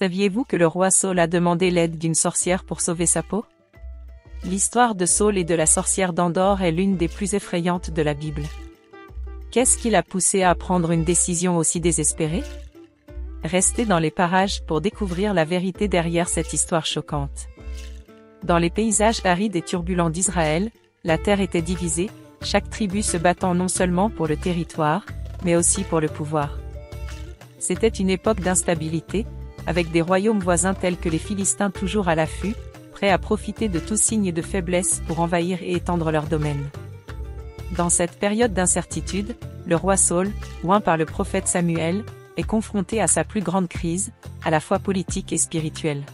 Saviez-vous que le roi Saül a demandé l'aide d'une sorcière pour sauver sa peau? L'histoire de Saül et de la sorcière d'Endor est l'une des plus effrayantes de la Bible. Qu'est-ce qui l'a poussé à prendre une décision aussi désespérée? Restez dans les parages pour découvrir la vérité derrière cette histoire choquante. Dans les paysages arides et turbulents d'Israël, la terre était divisée, chaque tribu se battant non seulement pour le territoire, mais aussi pour le pouvoir. C'était une époque d'instabilité, avec des royaumes voisins tels que les Philistins toujours à l'affût, prêts à profiter de tout signe de faiblesse pour envahir et étendre leur domaine. Dans cette période d'incertitude, le roi Saül, oint par le prophète Samuel, est confronté à sa plus grande crise, à la fois politique et spirituelle.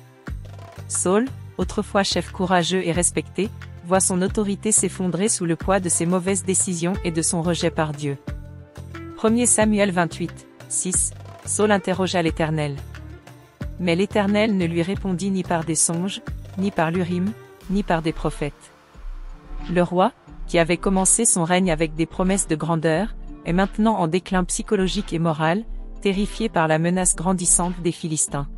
Saül, autrefois chef courageux et respecté, voit son autorité s'effondrer sous le poids de ses mauvaises décisions et de son rejet par Dieu. 1 Samuel 28, 6, Saül interrogea l'Éternel. Mais l'Éternel ne lui répondit ni par des songes, ni par l'Urim, ni par des prophètes. Le roi, qui avait commencé son règne avec des promesses de grandeur, est maintenant en déclin psychologique et moral, terrifié par la menace grandissante des Philistins.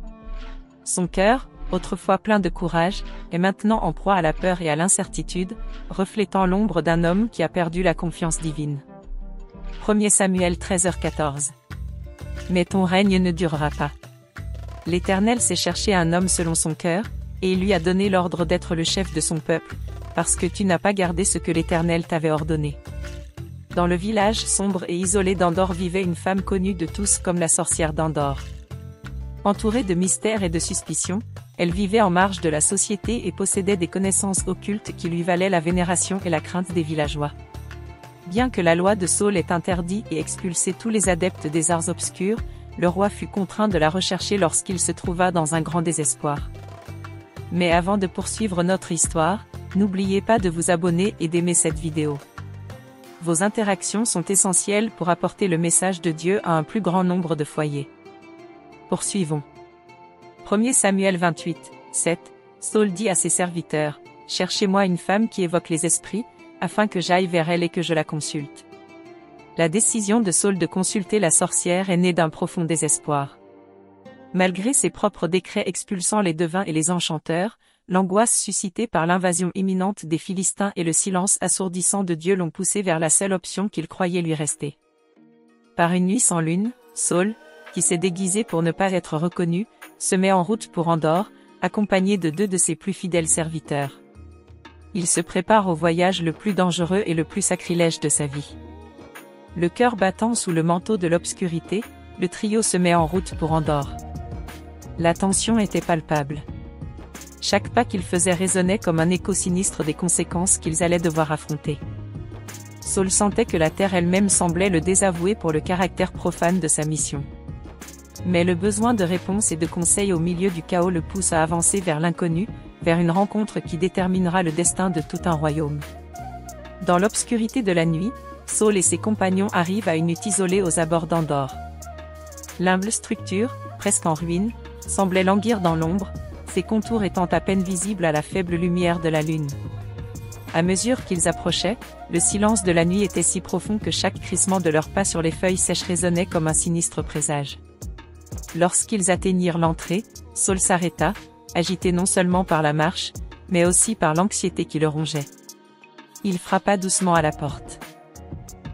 Son cœur, autrefois plein de courage, est maintenant en proie à la peur et à l'incertitude, reflétant l'ombre d'un homme qui a perdu la confiance divine. 1 Samuel 13h14. Mais ton règne ne durera pas. L'Éternel s'est cherché un homme selon son cœur, et il lui a donné l'ordre d'être le chef de son peuple, parce que tu n'as pas gardé ce que l'Éternel t'avait ordonné. Dans le village sombre et isolé d'Endor vivait une femme connue de tous comme la sorcière d'Endor. Entourée de mystères et de suspicions, elle vivait en marge de la société et possédait des connaissances occultes qui lui valaient la vénération et la crainte des villageois. Bien que la loi de Saül ait interdit et expulsé tous les adeptes des arts obscurs, le roi fut contraint de la rechercher lorsqu'il se trouva dans un grand désespoir. Mais avant de poursuivre notre histoire, n'oubliez pas de vous abonner et d'aimer cette vidéo. Vos interactions sont essentielles pour apporter le message de Dieu à un plus grand nombre de foyers. Poursuivons. 1 Samuel 28, 7, Saül dit à ses serviteurs, « Cherchez-moi une femme qui évoque les esprits, afin que j'aille vers elle et que je la consulte. » La décision de Saül de consulter la sorcière est née d'un profond désespoir. Malgré ses propres décrets expulsant les devins et les enchanteurs, l'angoisse suscitée par l'invasion imminente des Philistins et le silence assourdissant de Dieu l'ont poussé vers la seule option qu'il croyait lui rester. Par une nuit sans lune, Saül, qui s'est déguisé pour ne pas être reconnu, se met en route pour Endor, accompagné de 2 de ses plus fidèles serviteurs. Il se prépare au voyage le plus dangereux et le plus sacrilège de sa vie. Le cœur battant sous le manteau de l'obscurité, le trio se met en route pour Endor. La tension était palpable. Chaque pas qu'ils faisaient résonnait comme un écho sinistre des conséquences qu'ils allaient devoir affronter. Saül sentait que la terre elle-même semblait le désavouer pour le caractère profane de sa mission. Mais le besoin de réponse et de conseils au milieu du chaos le pousse à avancer vers l'inconnu, vers une rencontre qui déterminera le destin de tout un royaume. Dans l'obscurité de la nuit, Saül et ses compagnons arrivent à une hutte isolée aux abords d'Endor. L'humble structure, presque en ruine, semblait languir dans l'ombre, ses contours étant à peine visibles à la faible lumière de la lune. À mesure qu'ils approchaient, le silence de la nuit était si profond que chaque crissement de leurs pas sur les feuilles sèches résonnait comme un sinistre présage. Lorsqu'ils atteignirent l'entrée, Saül s'arrêta, agité non seulement par la marche, mais aussi par l'anxiété qui le rongeait. Il frappa doucement à la porte.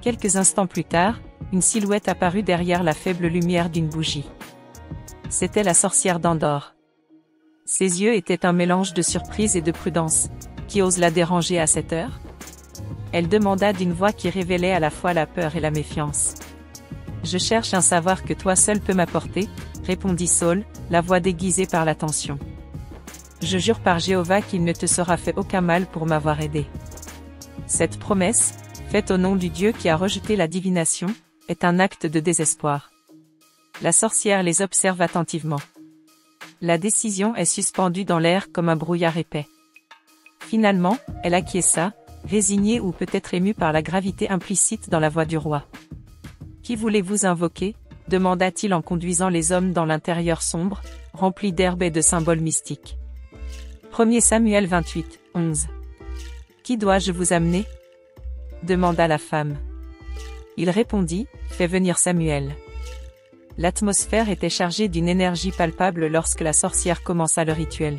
Quelques instants plus tard, une silhouette apparut derrière la faible lumière d'une bougie. C'était la sorcière d'Endor. Ses yeux étaient un mélange de surprise et de prudence. Qui ose la déranger à cette heure? Elle demanda d'une voix qui révélait à la fois la peur et la méfiance. Je cherche un savoir que toi seul peux m'apporter, répondit Saül, la voix déguisée par la tension. Je jure par Jéhovah qu'il ne te sera fait aucun mal pour m'avoir aidé. Cette promesse, faite au nom du Dieu qui a rejeté la divination, est un acte de désespoir. La sorcière les observe attentivement. La décision est suspendue dans l'air comme un brouillard épais. Finalement, elle acquiesça, résignée ou peut-être émue par la gravité implicite dans la voix du roi. « Qui voulez-vous invoquer » demanda-t-il en conduisant les hommes dans l'intérieur sombre, rempli d'herbes et de symboles mystiques. 1 Samuel 28, 11. « Qui dois-je vous amener » demanda la femme. Il répondit, « Fais venir Samuel. » L'atmosphère était chargée d'une énergie palpable lorsque la sorcière commença le rituel.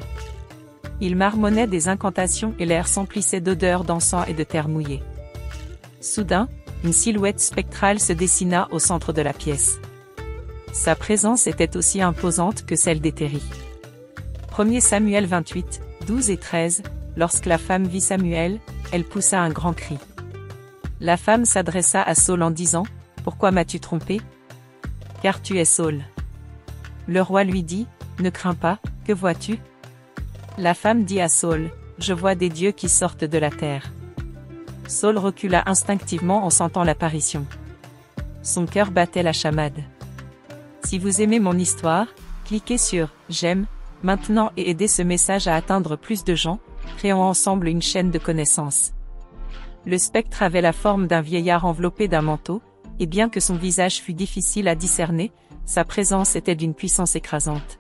Il marmonnait des incantations et l'air s'emplissait d'odeurs d'encens et de terre mouillée. Soudain, une silhouette spectrale se dessina au centre de la pièce. Sa présence était aussi imposante que celle d'Éthérie. 1 Samuel 28, 12 et 13, lorsque la femme vit Samuel, elle poussa un grand cri. La femme s'adressa à Saül en disant, « Pourquoi m'as-tu trompé? Car tu es Saül. » Le roi lui dit, « Ne crains pas, que vois-tu? » La femme dit à Saül, « Je vois des dieux qui sortent de la terre. » Saül recula instinctivement en sentant l'apparition. Son cœur battait la chamade. Si vous aimez mon histoire, cliquez sur « J'aime » maintenant et aidez ce message à atteindre plus de gens, créons ensemble une chaîne de connaissances. Le spectre avait la forme d'un vieillard enveloppé d'un manteau, et bien que son visage fût difficile à discerner, sa présence était d'une puissance écrasante.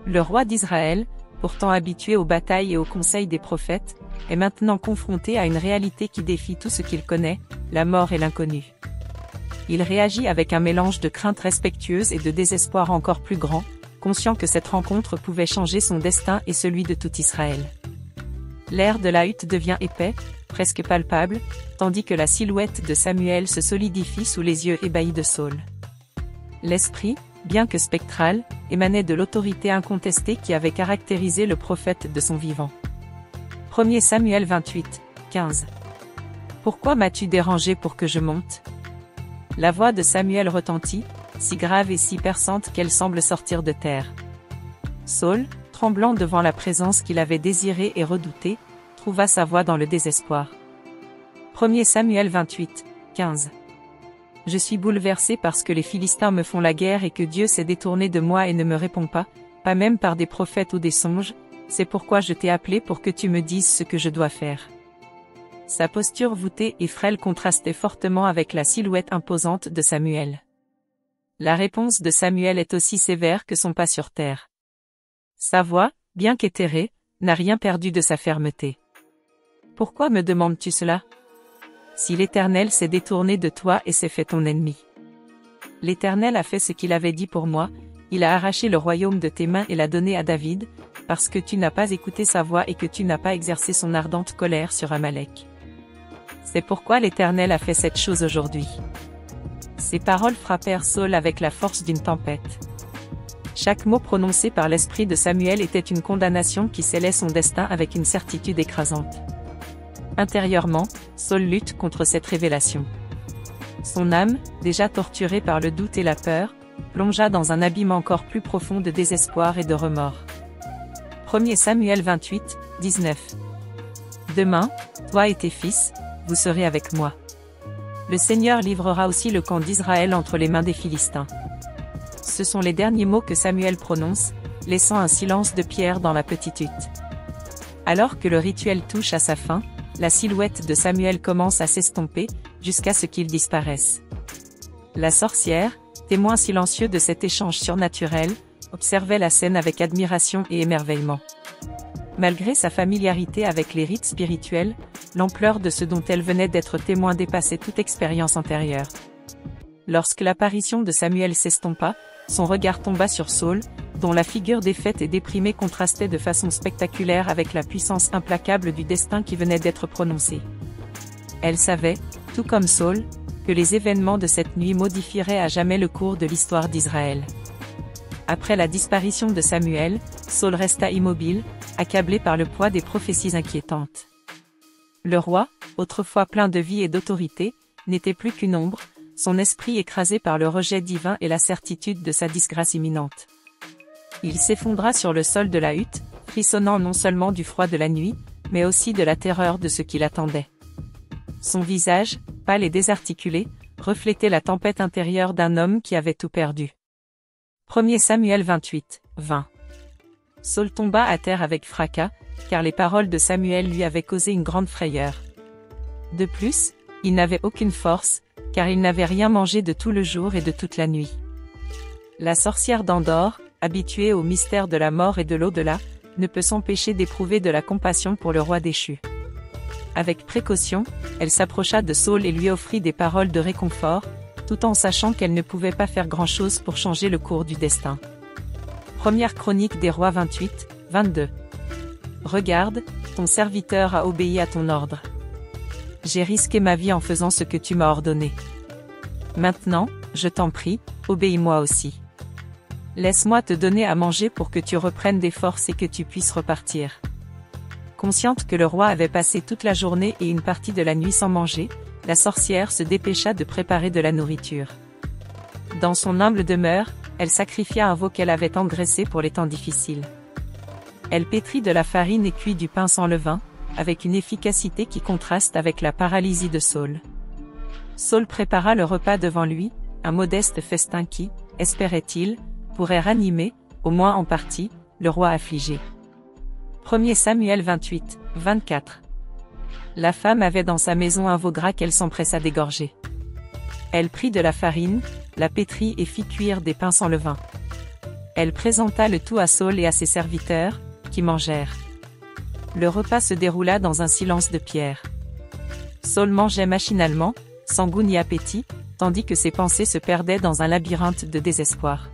Le roi d'Israël, pourtant habitué aux batailles et aux conseils des prophètes, est maintenant confronté à une réalité qui défie tout ce qu'il connaît, la mort et l'inconnu. Il réagit avec un mélange de crainte respectueuse et de désespoir encore plus grand, conscient que cette rencontre pouvait changer son destin et celui de tout Israël. L'air de la hutte devient épais, presque palpable, tandis que la silhouette de Samuel se solidifie sous les yeux ébahis de Saül. L'esprit, bien que spectral, émanait de l'autorité incontestée qui avait caractérisé le prophète de son vivant. 1 Samuel 28, 15. Pourquoi m'as-tu dérangé pour que je monte? La voix de Samuel retentit, si grave et si perçante qu'elle semble sortir de terre. Saül, tremblant devant la présence qu'il avait désirée et redoutée, trouva sa voie dans le désespoir. 1 Samuel 28, 15. Je suis bouleversé parce que les Philistins me font la guerre et que Dieu s'est détourné de moi et ne me répond pas même par des prophètes ou des songes, c'est pourquoi je t'ai appelé pour que tu me dises ce que je dois faire. Sa posture voûtée et frêle contrastait fortement avec la silhouette imposante de Samuel. La réponse de Samuel est aussi sévère que son pas sur terre. Sa voix, bien qu'éthérée, n'a rien perdu de sa fermeté. Pourquoi me demandes-tu cela? Si l'Éternel s'est détourné de toi et s'est fait ton ennemi. L'Éternel a fait ce qu'il avait dit pour moi, il a arraché le royaume de tes mains et l'a donné à David, parce que tu n'as pas écouté sa voix et que tu n'as pas exercé son ardente colère sur Amalek. C'est pourquoi l'Éternel a fait cette chose aujourd'hui. Ces paroles frappèrent Saül avec la force d'une tempête. Chaque mot prononcé par l'esprit de Samuel était une condamnation qui scellait son destin avec une certitude écrasante. Intérieurement, Saül lutte contre cette révélation. Son âme, déjà torturée par le doute et la peur, plongea dans un abîme encore plus profond de désespoir et de remords. 1 Samuel 28, 19. Demain, toi et tes fils, vous serez avec moi. Le Seigneur livrera aussi le camp d'Israël entre les mains des Philistins. Ce sont les derniers mots que Samuel prononce, laissant un silence de pierre dans la petite hutte. Alors que le rituel touche à sa fin, la silhouette de Samuel commence à s'estomper, jusqu'à ce qu'il disparaisse. La sorcière, témoin silencieux de cet échange surnaturel, observait la scène avec admiration et émerveillement. Malgré sa familiarité avec les rites spirituels, l'ampleur de ce dont elle venait d'être témoin dépassait toute expérience antérieure. Lorsque l'apparition de Samuel s'estompa, son regard tomba sur Saül, dont la figure défaite et déprimée contrastait de façon spectaculaire avec la puissance implacable du destin qui venait d'être prononcé. Elle savait, tout comme Saül, que les événements de cette nuit modifieraient à jamais le cours de l'histoire d'Israël. Après la disparition de Samuel, Saül resta immobile, accablé par le poids des prophéties inquiétantes. Le roi, autrefois plein de vie et d'autorité, n'était plus qu'une ombre, son esprit écrasé par le rejet divin et la certitude de sa disgrâce imminente. Il s'effondra sur le sol de la hutte, frissonnant non seulement du froid de la nuit, mais aussi de la terreur de ce qui l'attendait. Son visage, pâle et désarticulé, reflétait la tempête intérieure d'un homme qui avait tout perdu. 1 Samuel 28, 20. Saül tomba à terre avec fracas, car les paroles de Samuel lui avaient causé une grande frayeur. De plus, il n'avait aucune force, car il n'avait rien mangé de tout le jour et de toute la nuit. La sorcière d'Endor, habituée au mystère de la mort et de l'au-delà, ne peut s'empêcher d'éprouver de la compassion pour le roi déchu. Avec précaution, elle s'approcha de Saül et lui offrit des paroles de réconfort, tout en sachant qu'elle ne pouvait pas faire grand-chose pour changer le cours du destin. Première Chronique des Rois 28, 22. Regarde, ton serviteur a obéi à ton ordre. J'ai risqué ma vie en faisant ce que tu m'as ordonné. Maintenant, je t'en prie, obéis-moi aussi. Laisse-moi te donner à manger pour que tu reprennes des forces et que tu puisses repartir. Consciente que le roi avait passé toute la journée et une partie de la nuit sans manger, la sorcière se dépêcha de préparer de la nourriture. Dans son humble demeure, elle sacrifia un veau qu'elle avait engraissé pour les temps difficiles. Elle pétrit de la farine et cuit du pain sans levain, avec une efficacité qui contraste avec la paralysie de Saül. Saül prépara le repas devant lui, un modeste festin qui, espérait-il, pourrait ranimer, au moins en partie, le roi affligé. 1 Samuel 28, 24. La femme avait dans sa maison un veau gras qu'elle s'empressa d'égorger. Elle prit de la farine, la pétrit et fit cuire des pains sans levain. Elle présenta le tout à Saül et à ses serviteurs, qui mangèrent. Le repas se déroula dans un silence de pierre. Saül mangeait machinalement, sans goût ni appétit, tandis que ses pensées se perdaient dans un labyrinthe de désespoir.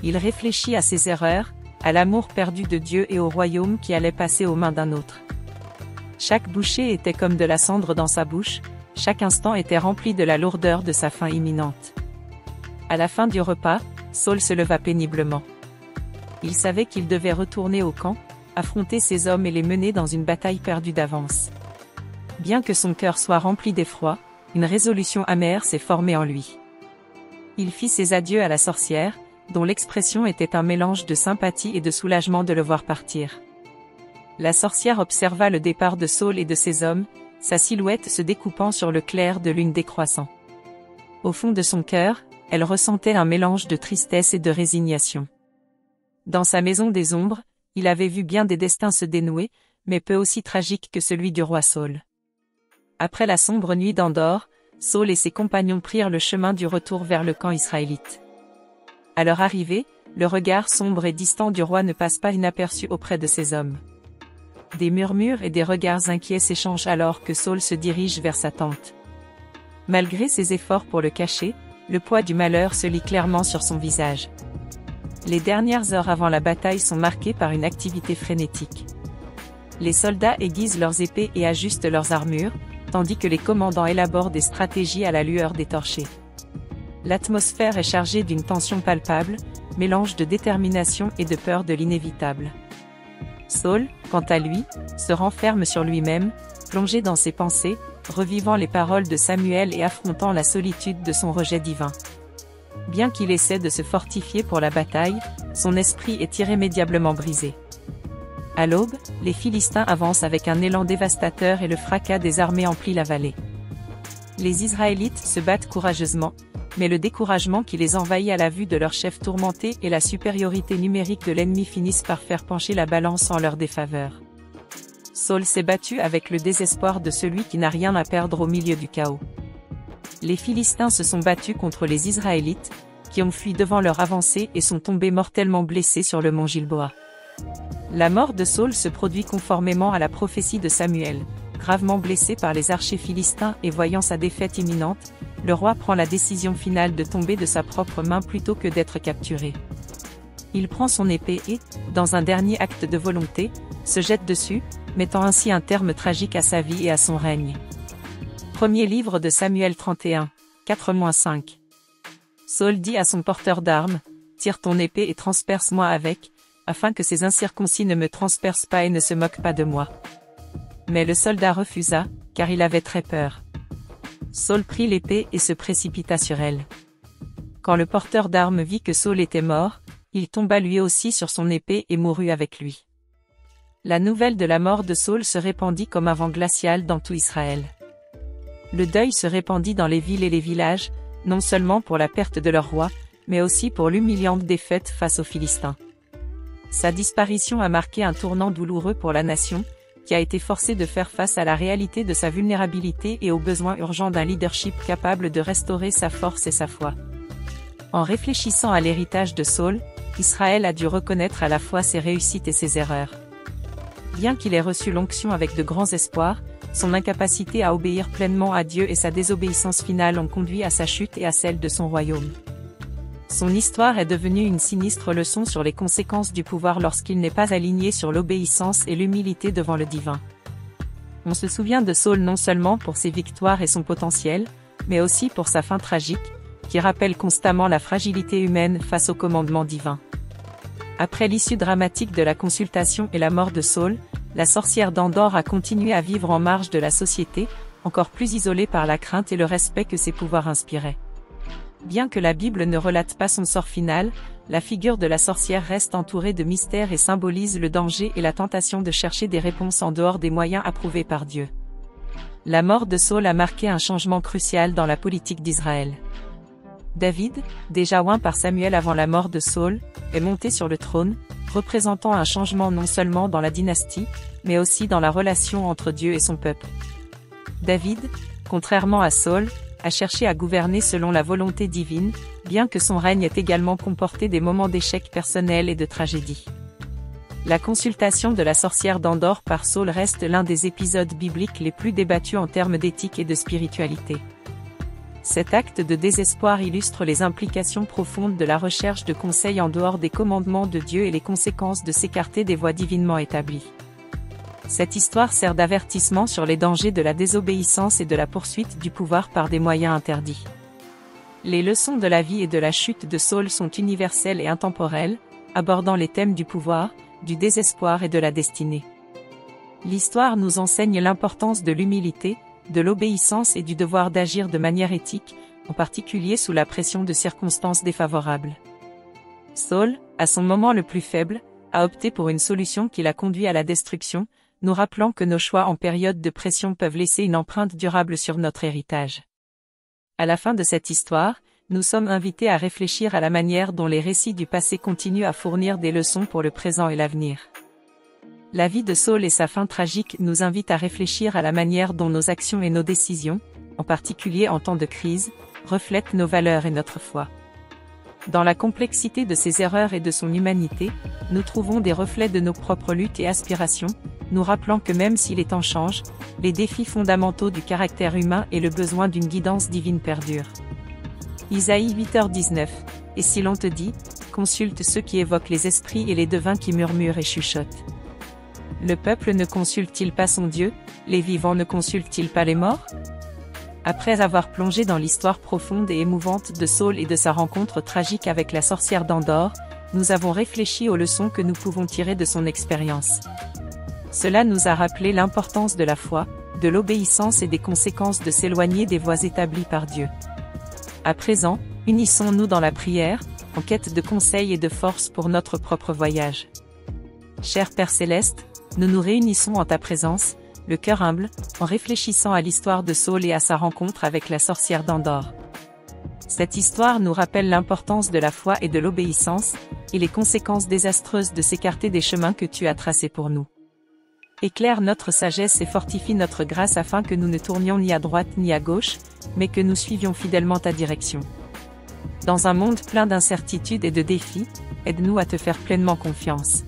Il réfléchit à ses erreurs, à l'amour perdu de Dieu et au royaume qui allait passer aux mains d'un autre. Chaque bouchée était comme de la cendre dans sa bouche, chaque instant était rempli de la lourdeur de sa faim imminente. À la fin du repas, Saül se leva péniblement. Il savait qu'il devait retourner au camp, affronter ses hommes et les mener dans une bataille perdue d'avance. Bien que son cœur soit rempli d'effroi, une résolution amère s'est formée en lui. Il fit ses adieux à la sorcière, dont l'expression était un mélange de sympathie et de soulagement de le voir partir. La sorcière observa le départ de Saül et de ses hommes, sa silhouette se découpant sur le clair de lune décroissant. Au fond de son cœur, elle ressentait un mélange de tristesse et de résignation. Dans sa maison des ombres, il avait vu bien des destins se dénouer, mais peu aussi tragiques que celui du roi Saül. Après la sombre nuit d'Endor, Saül et ses compagnons prirent le chemin du retour vers le camp israélite. À leur arrivée, le regard sombre et distant du roi ne passe pas inaperçu auprès de ses hommes. Des murmures et des regards inquiets s'échangent alors que Saül se dirige vers sa tente. Malgré ses efforts pour le cacher, le poids du malheur se lit clairement sur son visage. Les dernières heures avant la bataille sont marquées par une activité frénétique. Les soldats aiguisent leurs épées et ajustent leurs armures, tandis que les commandants élaborent des stratégies à la lueur des torchers. L'atmosphère est chargée d'une tension palpable, mélange de détermination et de peur de l'inévitable. Saül, quant à lui, se renferme sur lui-même, plongé dans ses pensées, revivant les paroles de Samuel et affrontant la solitude de son rejet divin. Bien qu'il essaie de se fortifier pour la bataille, son esprit est irrémédiablement brisé. À l'aube, les Philistins avancent avec un élan dévastateur et le fracas des armées emplit la vallée. Les Israélites se battent courageusement, mais le découragement qui les envahit à la vue de leur chef tourmenté et la supériorité numérique de l'ennemi finissent par faire pencher la balance en leur défaveur. Saül s'est battu avec le désespoir de celui qui n'a rien à perdre au milieu du chaos. Les Philistins se sont battus contre les Israélites, qui ont fui devant leur avancée et sont tombés mortellement blessés sur le mont Gilboa. La mort de Saül se produit conformément à la prophétie de Samuel. Gravement blessé par les archers philistins et voyant sa défaite imminente, le roi prend la décision finale de tomber de sa propre main plutôt que d'être capturé. Il prend son épée et, dans un dernier acte de volonté, se jette dessus, mettant ainsi un terme tragique à sa vie et à son règne. Premier livre de Samuel 31, 4-5. Saül dit à son porteur d'armes, « Tire ton épée et transperce-moi avec, afin que ces incirconcis ne me transpercent pas et ne se moquent pas de moi. » Mais le soldat refusa, car il avait très peur. Saül prit l'épée et se précipita sur elle. Quand le porteur d'armes vit que Saül était mort, il tomba lui aussi sur son épée et mourut avec lui. La nouvelle de la mort de Saül se répandit comme un vent glacial dans tout Israël. Le deuil se répandit dans les villes et les villages, non seulement pour la perte de leur roi, mais aussi pour l'humiliante défaite face aux Philistins. Sa disparition a marqué un tournant douloureux pour la nation, qui a été forcée de faire face à la réalité de sa vulnérabilité et aux besoins urgents d'un leadership capable de restaurer sa force et sa foi. En réfléchissant à l'héritage de Saül, Israël a dû reconnaître à la fois ses réussites et ses erreurs. Bien qu'il ait reçu l'onction avec de grands espoirs, son incapacité à obéir pleinement à Dieu et sa désobéissance finale ont conduit à sa chute et à celle de son royaume. Son histoire est devenue une sinistre leçon sur les conséquences du pouvoir lorsqu'il n'est pas aligné sur l'obéissance et l'humilité devant le divin. On se souvient de Saül non seulement pour ses victoires et son potentiel, mais aussi pour sa fin tragique, qui rappelle constamment la fragilité humaine face au commandement divin. Après l'issue dramatique de la consultation et la mort de Saül, la sorcière d'Endor a continué à vivre en marge de la société, encore plus isolée par la crainte et le respect que ses pouvoirs inspiraient. Bien que la Bible ne relate pas son sort final, la figure de la sorcière reste entourée de mystères et symbolise le danger et la tentation de chercher des réponses en dehors des moyens approuvés par Dieu. La mort de Saül a marqué un changement crucial dans la politique d'Israël. David, déjà oint par Samuel avant la mort de Saül, est monté sur le trône, représentant un changement non seulement dans la dynastie, mais aussi dans la relation entre Dieu et son peuple. David, contrairement à Saül, a cherché à gouverner selon la volonté divine, bien que son règne ait également comporté des moments d'échec personnel et de tragédie. La consultation de la sorcière d'Endor par Saül reste l'un des épisodes bibliques les plus débattus en termes d'éthique et de spiritualité. Cet acte de désespoir illustre les implications profondes de la recherche de conseils en dehors des commandements de Dieu et les conséquences de s'écarter des voies divinement établies. Cette histoire sert d'avertissement sur les dangers de la désobéissance et de la poursuite du pouvoir par des moyens interdits. Les leçons de la vie et de la chute de Saül sont universelles et intemporelles, abordant les thèmes du pouvoir, du désespoir et de la destinée. L'histoire nous enseigne l'importance de l'humilité, de l'obéissance et du devoir d'agir de manière éthique, en particulier sous la pression de circonstances défavorables. Saül, à son moment le plus faible, a opté pour une solution qui l'a conduit à la destruction, nous rappelant que nos choix en période de pression peuvent laisser une empreinte durable sur notre héritage. À la fin de cette histoire, nous sommes invités à réfléchir à la manière dont les récits du passé continuent à fournir des leçons pour le présent et l'avenir. La vie de Saül et sa fin tragique nous invitent à réfléchir à la manière dont nos actions et nos décisions, en particulier en temps de crise, reflètent nos valeurs et notre foi. Dans la complexité de ses erreurs et de son humanité, nous trouvons des reflets de nos propres luttes et aspirations, nous rappelant que même si les temps changent, les défis fondamentaux du caractère humain et le besoin d'une guidance divine perdurent. Isaïe 8h19. Et si l'on te dit, consulte ceux qui évoquent les esprits et les devins qui murmurent et chuchotent. Le peuple ne consulte-t-il pas son Dieu, les vivants ne consultent-ils pas les morts? Après avoir plongé dans l'histoire profonde et émouvante de Saül et de sa rencontre tragique avec la sorcière d'Endor, nous avons réfléchi aux leçons que nous pouvons tirer de son expérience. Cela nous a rappelé l'importance de la foi, de l'obéissance et des conséquences de s'éloigner des voies établies par Dieu. À présent, unissons-nous dans la prière, en quête de conseils et de force pour notre propre voyage. Cher Père Céleste, nous nous réunissons en ta présence, le cœur humble, en réfléchissant à l'histoire de Saül et à sa rencontre avec la sorcière d'Endor. Cette histoire nous rappelle l'importance de la foi et de l'obéissance, et les conséquences désastreuses de s'écarter des chemins que tu as tracés pour nous. Éclaire notre sagesse et fortifie notre grâce afin que nous ne tournions ni à droite ni à gauche, mais que nous suivions fidèlement ta direction. Dans un monde plein d'incertitudes et de défis, aide-nous à te faire pleinement confiance.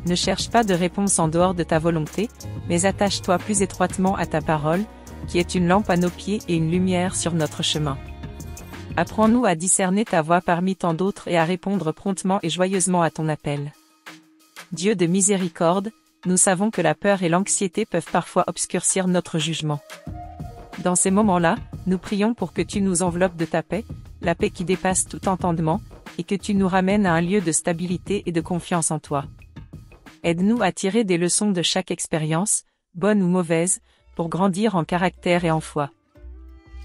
Ne cherche pas de réponse en dehors de ta volonté, mais attache-toi plus étroitement à ta parole, qui est une lampe à nos pieds et une lumière sur notre chemin. Apprends-nous à discerner ta voix parmi tant d'autres et à répondre promptement et joyeusement à ton appel. Dieu de miséricorde, nous savons que la peur et l'anxiété peuvent parfois obscurcir notre jugement. Dans ces moments-là, nous prions pour que tu nous enveloppes de ta paix, la paix qui dépasse tout entendement, et que tu nous ramènes à un lieu de stabilité et de confiance en toi. Aide-nous à tirer des leçons de chaque expérience, bonne ou mauvaise, pour grandir en caractère et en foi.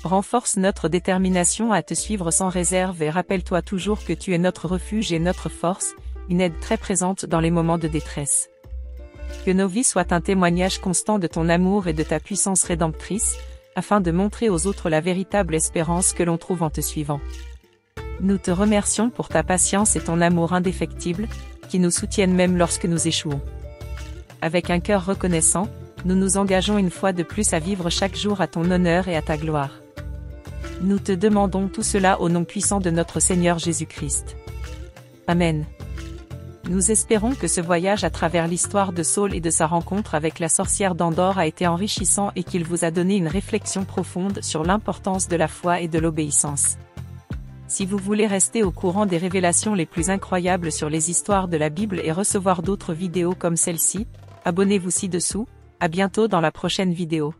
Renforce notre détermination à te suivre sans réserve et rappelle-toi toujours que tu es notre refuge et notre force, une aide très présente dans les moments de détresse. Que nos vies soient un témoignage constant de ton amour et de ta puissance rédemptrice, afin de montrer aux autres la véritable espérance que l'on trouve en te suivant. Nous te remercions pour ta patience et ton amour indéfectible, qui nous soutiennent même lorsque nous échouons. Avec un cœur reconnaissant, nous nous engageons une fois de plus à vivre chaque jour à ton honneur et à ta gloire. Nous te demandons tout cela au nom puissant de notre Seigneur Jésus-Christ. Amen. Nous espérons que ce voyage à travers l'histoire de Saul et de sa rencontre avec la sorcière d'Endor a été enrichissant et qu'il vous a donné une réflexion profonde sur l'importance de la foi et de l'obéissance. Si vous voulez rester au courant des révélations les plus incroyables sur les histoires de la Bible et recevoir d'autres vidéos comme celle-ci, abonnez-vous ci-dessous. À bientôt dans la prochaine vidéo.